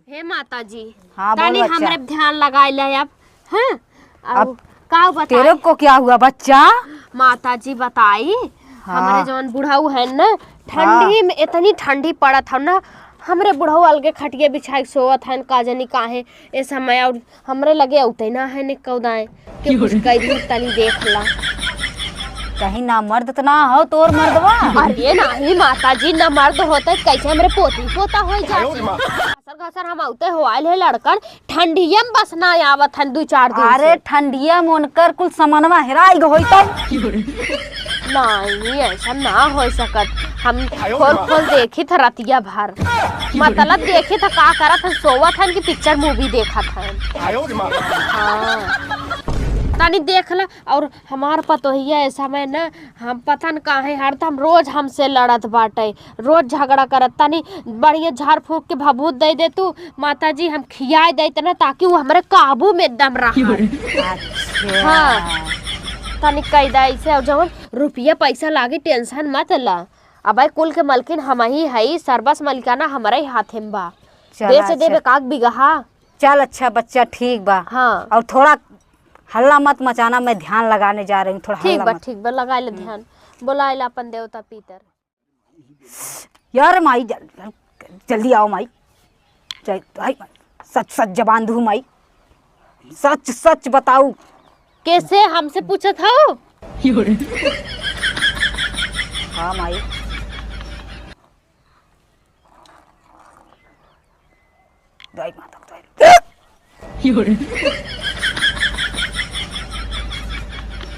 हे माता जी। हाँ तानी बोल बच्चा। हमरे ध्यान लगाए ले अब। हैं अब का बताई तेरे को क्या हुआ बच्चा? माता जी बताई। हाँ। हमारे जौन बुढ़ाऊ है ना ठंडी में इतनी ठंडी पड़त है ना हमरे बुढ़ाऊ अलगे खटिया बिछाई सोवत है का जानी काहे ए समय और हमरे लगे उते ना है ने कौदाए के कुछ कई दिन तनी देख ला। कहीं ना मर्द तो ना हो तोर मर्दवा? अरे नहीं माता जी न मर्द होते कैसे हमरे पोती पोता हो जाते घसर घसर हम उते होइल है लड़कन ठंडिया में बस ना आवत हन 2-4 दिन अरे ठंडिया में उनकर कुल सामानवा हेराई होई तो नहीं ऐसा ना हो सकत। हम खोल खोल देखी था रतिया भर मतलब देखी था का करत हन सोवत हन कि पिक्चर मूवी देखत हन। हाँ तनी देख ला और हमार पतोहिया ऐसा में ना हम पता न काहे हरदम रोज हमसे लड़त बाटे रोज झगड़ा करत तनी बढ़िया झाड़ फूक के भभूत दे दे तू माता जी हम खियाए देते ना ताकि वो हमारे काबू में एकदम रहा। हाँ तनी कई दा ऐसे और जवन रुपया पैसा लागे टेंशन मत ला अब कुल के मलकिन हम ही है सर्वस मलिकाना हमारे हाथे में बा दे से देबे काक बिगहा। चल अच्छा बच्चा ठीक बा। हाँ और थोड़ा हल्ला मत मचाना मैं ध्यान लगाने जा रही हूँ थोड़ा ठीक बा लगा ले ध्यान बुला ले अपन देवता पीतर। यार माई जल्दी आओ माई सच सच जबान दू माई सच सच बताऊ कैसे हमसे पूछा था हाँ माई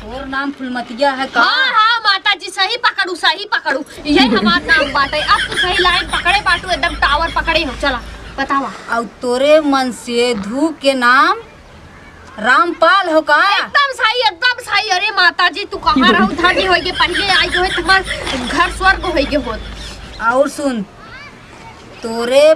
और नाम फुलमतिया है का? हाँ हाँ माता जी सही पकड़ू यही हमारा नाम बाटे अब तो सही लाइन पकड़े बाटू एकदम टावर पकड़े हो चला बतावा। और तोरे मन से धू के नाम रामपाल हो का? एकदम सही। अरे माता जी तू कहाँ रहू धनी होइगे पहले आई हो तुम्हार घर स्वर्ग होइगे होत। और सुन तोरे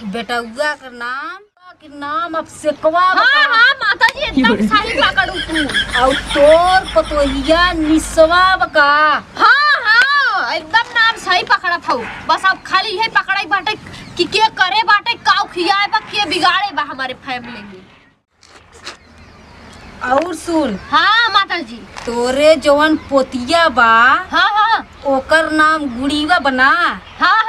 बेटउआ का नाम अब सेकवा। हाँ माता जी एकदम सही पकड़ू तू। और तोर पतोहिया निसवा का? हाँ एकदम नाम सही पकड़ा था बस अब खाली है पकड़ाई बाटे कि के करे बाटे काऊ खियाए बा के बिगाड़े बा हमारे फैमिली में। और सुन हाँ माता जी तोरे जवन पोतिया बा हाँ ओकर नाम गुड़ीवा बना। हाँ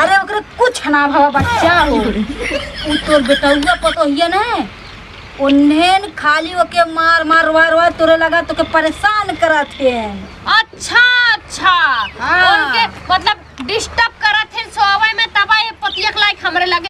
अरे ओकरे कुछ ना भवा बच्चा हो उ तोर बेटउआ पतोहिया ना उन्हें खाली ओके मार तोरे लगा तो के परेशान करत है। अच्छा हाँ। उनके मतलब डिस्टर्ब करत है सोवे में तब ये पतिया लायक हमरे लगे